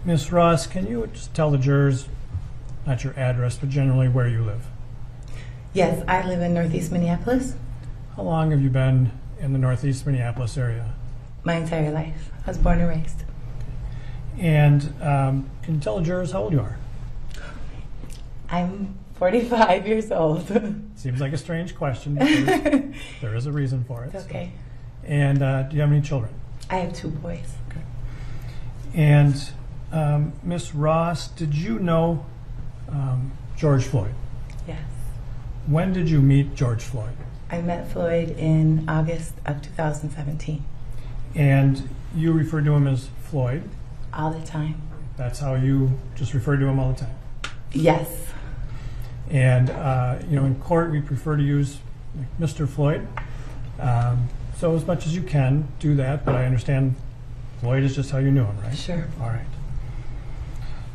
Miss Ross, can you just tell the jurors, not your address, but generally where you live? Yes, I live in Northeast Minneapolis. How long have you been in the Northeast Minneapolis area? My entire life. I was born and raised. And can you tell the jurors how old you are? I'm 45 years old. Seems like a strange question. But there is a reason for it. It's okay. So. And do you have any children? I have 2 boys. Okay. And Miss Ross, did you know George Floyd? Yes. When did you meet George Floyd? I met Floyd in August of 2017. And you refer to him as Floyd? All the time. That's how you just refer to him all the time? Yes. And, in court we prefer to use Mr. Floyd. So as much as you can, do that, but I understand Floyd is just how you knew him, right? Sure. All right.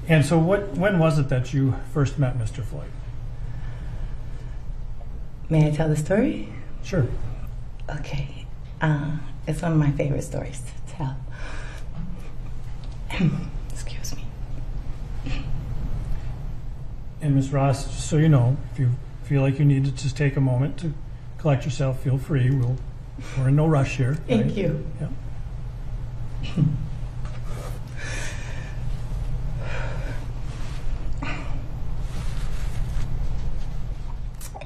And so when was it that you first met Mr. Floyd? May I tell the story? Sure. Okay. It's one of my favorite stories to tell. Excuse me. And Ms. Ross, just so you know, if you feel like you need to just take a moment to collect yourself, feel free. We're in no rush here. Thank right? you. Yeah.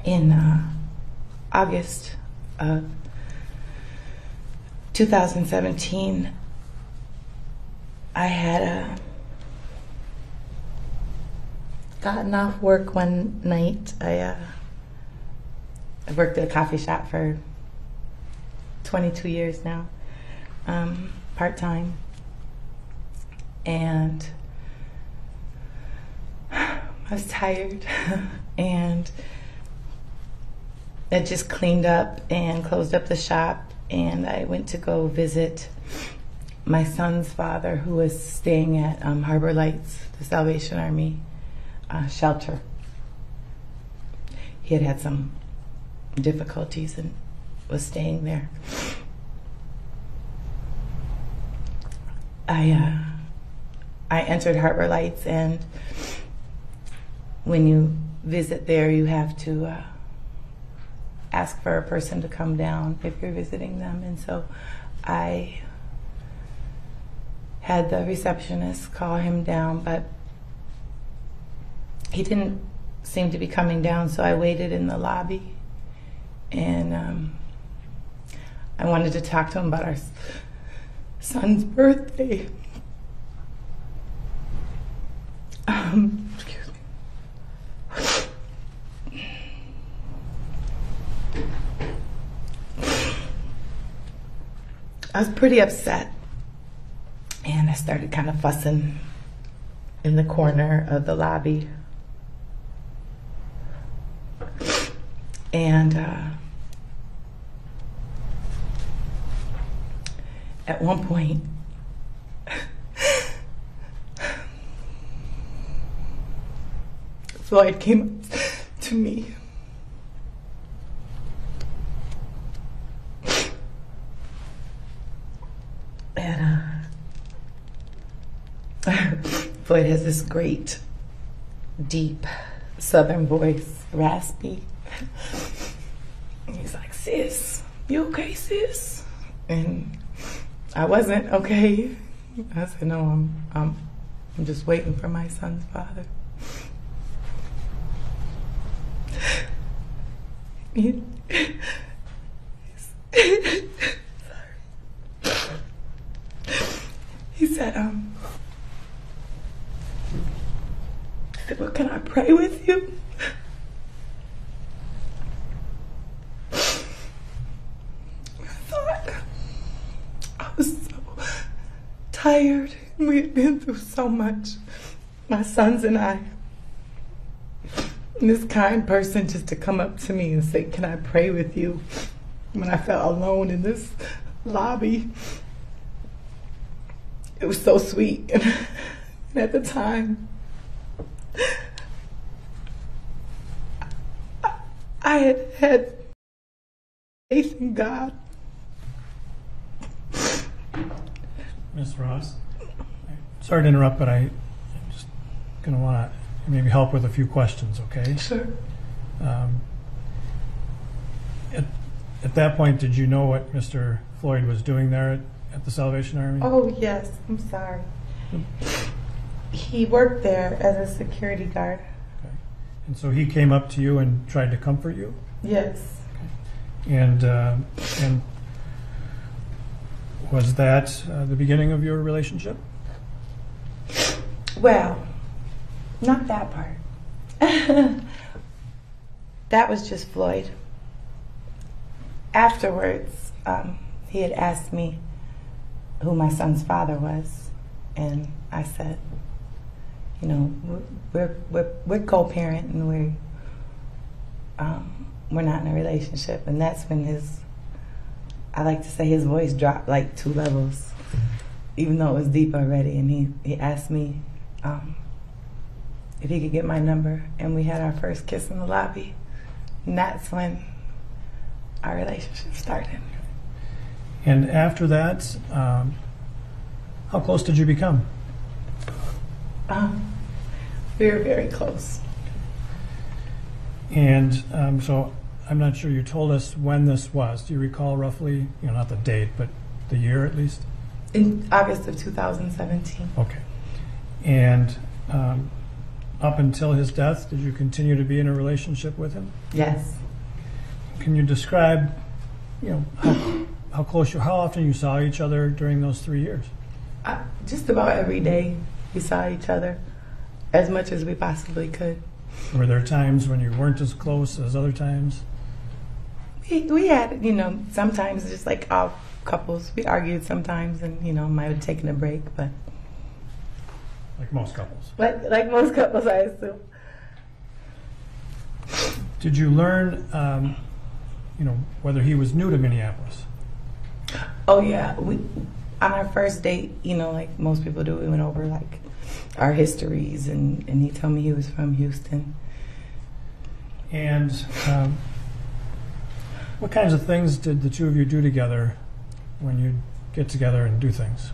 In August of 2017, I had gotten off work one night. I worked at a coffee shop for 22 years now, part-time, and I was tired and I just cleaned up and closed up the shop, and I went to go visit my son's father, who was staying at Harbor Lights, the Salvation Army shelter. He had had some difficulties and was staying there. I entered Harbor Lights, and when you visit there, you have to ask for a person to come down if you're visiting them. And so I had the receptionist call him down, but he didn't seem to be coming down, so I waited in the lobby, and I wanted to talk to him about our son's birthday. Excuse me. I was pretty upset, and I started kind of fussing in the corner of the lobby. And at one point, Floyd came up to me. And Floyd has this great, deep Southern voice, raspy. He's like, "Sis, you okay, sis?" And I wasn't okay. I said, "No, I'm just waiting for my son's father." He said, "Well, can I pray with you?" I was so tired. We had been through so much, my sons and I. And this kind person just to come up to me and say, "Can I pray with you?" When I felt alone in this lobby. It was so sweet. And at the time, I had faith in God. Ms. Ross, sorry to interrupt, but I'm just going to want to maybe help with a few questions, okay? Sure. At that point, did you know what Mr. Floyd was doing there at the Salvation Army? Oh, yes. I'm sorry. He worked there as a security guard. Okay. And so he came up to you and tried to comfort you? Yes. And was that the beginning of your relationship? Well, not that part. That was just Floyd. Afterwards, he had asked me who my son's father was, and I said, you know, we're co-parent and we're not in a relationship. And that's when I like to say his voice dropped like 2 levels, even though it was deep already. And he asked me if he could get my number, and we had our first kiss in the lobby. And that's when our relationship started. And after that, how close did you become? We were very close. And so I'm not sure you told us when this was. Do you recall roughly, not the date, but the year at least? In August of 2017. Okay. And up until his death, did you continue to be in a relationship with him? Yes. Can you describe, how close how often you saw each other during those 3 years? Just about every day we saw each other, as much as we possibly could. Were there times when you weren't as close as other times? We had, sometimes just like all couples, we argued sometimes and, might have taken a break, but. Like most couples? Like most couples, I assume. Did you learn, whether he was new to Minneapolis? Oh, yeah. On our first date, like most people do, we went over like our histories, and he told me he was from Houston. And what kinds of things did the two of you do together when you get together and do things?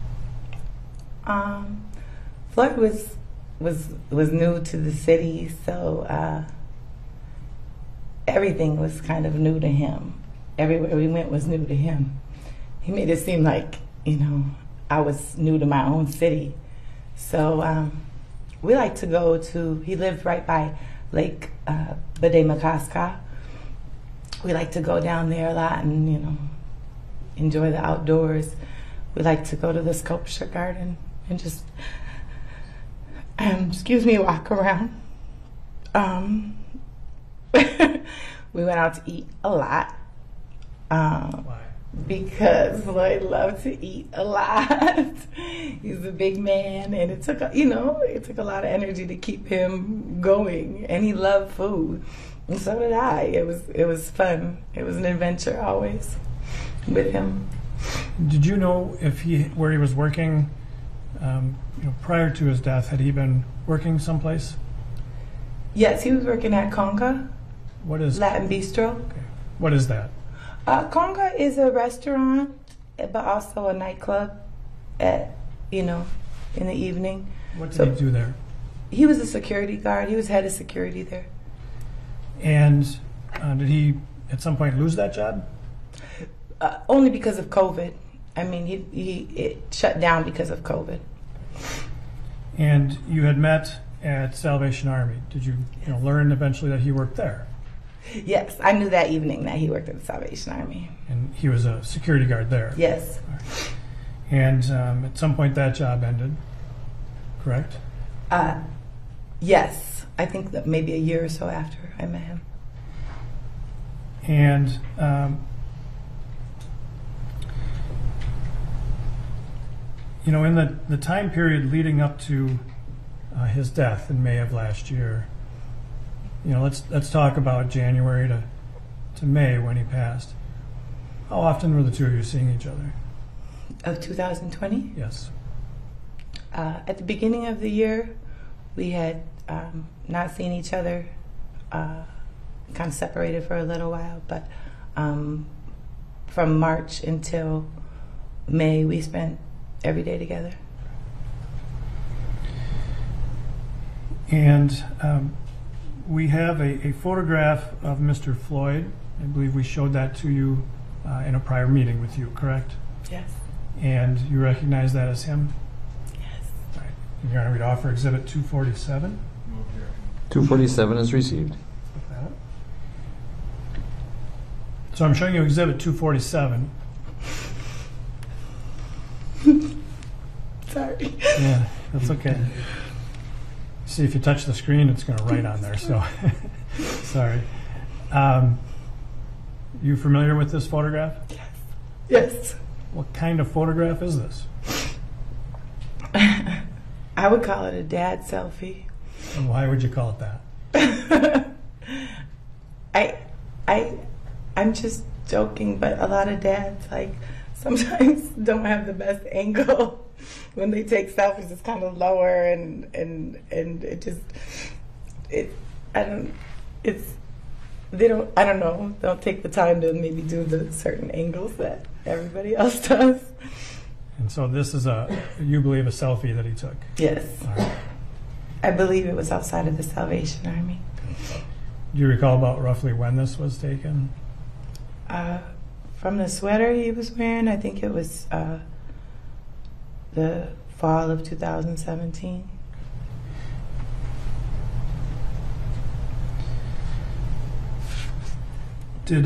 Floyd was new to the city, so everything was kind of new to him. Everywhere we went was new to him. He made it seem like, I was new to my own city. So we like to go to, he lived right by Lake Bede-Makaska. We like to go down there a lot and, enjoy the outdoors. We like to go to the sculpture garden and just, walk around. We went out to eat a lot. Why? Because Floyd loved to eat a lot. He's a big man, and it took a lot of energy to keep him going. And he loved food, and so did I. It was fun. It was an adventure always with him. Did you know where he was working? Prior to his death, had he been working someplace? Yes, he was working at Conga. What is Latin Bistro? Okay. What is that? Conga is a restaurant, but also a nightclub in the evening. What did he do there? He was a security guard. He was head of security there. And did he at some point lose that job? Only because of COVID. I mean, it shut down because of COVID. And you had met at Salvation Army. Did you, learn eventually that he worked there? Yes, I knew that evening that he worked at the Salvation Army. And he was a security guard there? Yes. Right. And at some point that job ended, correct? Yes. I think that maybe a year or so after I met him. And in the time period leading up to his death in May of last year, let's talk about January to May when he passed. How often were the two of you seeing each other? Of 2020? Yes. At the beginning of the year, we had not seen each other, kind of separated for a little while, but from March until May, we spent every day together. And we have a photograph of Mr. Floyd. I believe we showed that to you in a prior meeting with you, correct? Yes. And you recognize that as him? Yes. All right. Your Honor, we'd offer Exhibit 247. 247 is received. So I'm showing you Exhibit 247. Sorry. Yeah, that's okay. See, if you touch the screen, it's going to write on there, so sorry. You familiar with this photograph? Yes. What kind of photograph is this? I would call it a dad selfie. And why would you call it that? I'm just joking, but a lot of dads like sometimes don't have the best angle when they take selfies. It's kind of lower and it just I don't know, don't take the time to maybe do the certain angles that everybody else does. And so this is you believe, a selfie that he took? Yes. All right. I believe it was outside of the Salvation Army. Do you recall about roughly when this was taken? From the sweater he was wearing, I think it was the fall of 2017. Did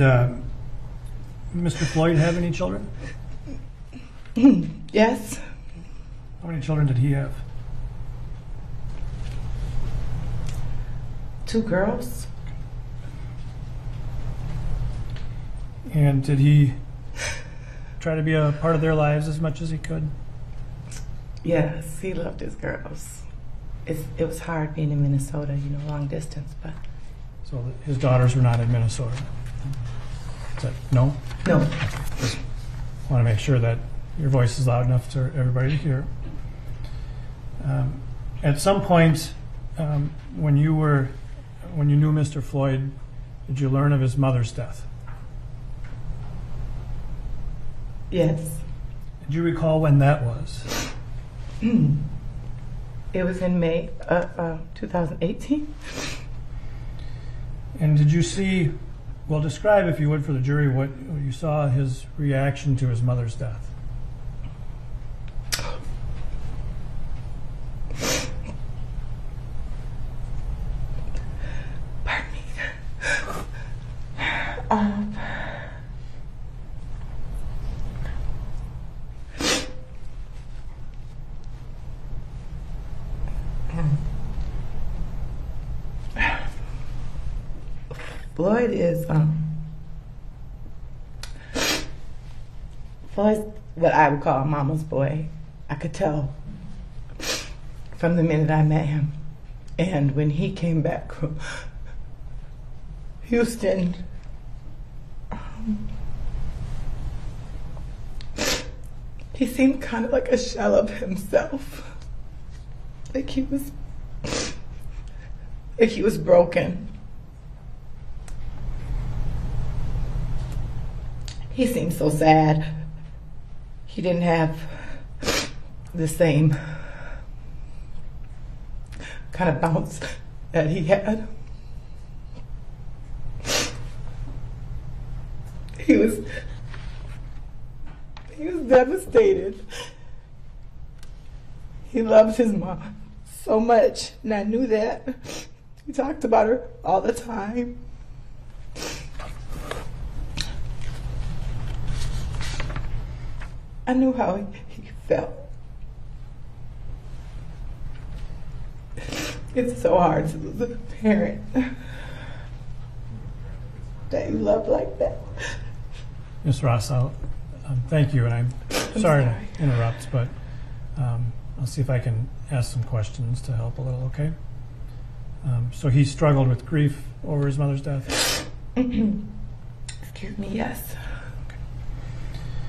Mr. Floyd have any children? Yes. How many children did he have? 2 girls. And did he try to be a part of their lives as much as he could? Yes, he loved his girls. It was hard being in Minnesota, long distance, but So his daughters were not in Minnesota? Is that no? no. Just want to make sure that your voice is loud enough for everybody to hear. At some point, when you knew Mr. Floyd, did you learn of his mother's death? Yes. Did you recall when that was? It was in May 2018. And did you see, well, describe, if you would, for the jury, what you saw his reaction to his mother's death? Pardon me. Floyd is Floyd's what I would call a mama's boy. I could tell from the minute I met him. And when he came back from Houston, he seemed kind of like a shell of himself. Like he was broken. He seemed so sad. He didn't have the same kind of bounce that he had. He was devastated. He loved his mom so much, and I knew that. He talked about her all the time. I knew how he felt. It's so hard to lose a parent that you love like that. Ms. Ross, thank you, and I'm sorry to interrupt, but I'll see if I can ask some questions to help a little, okay? So he struggled with grief over his mother's death? Excuse me, yes.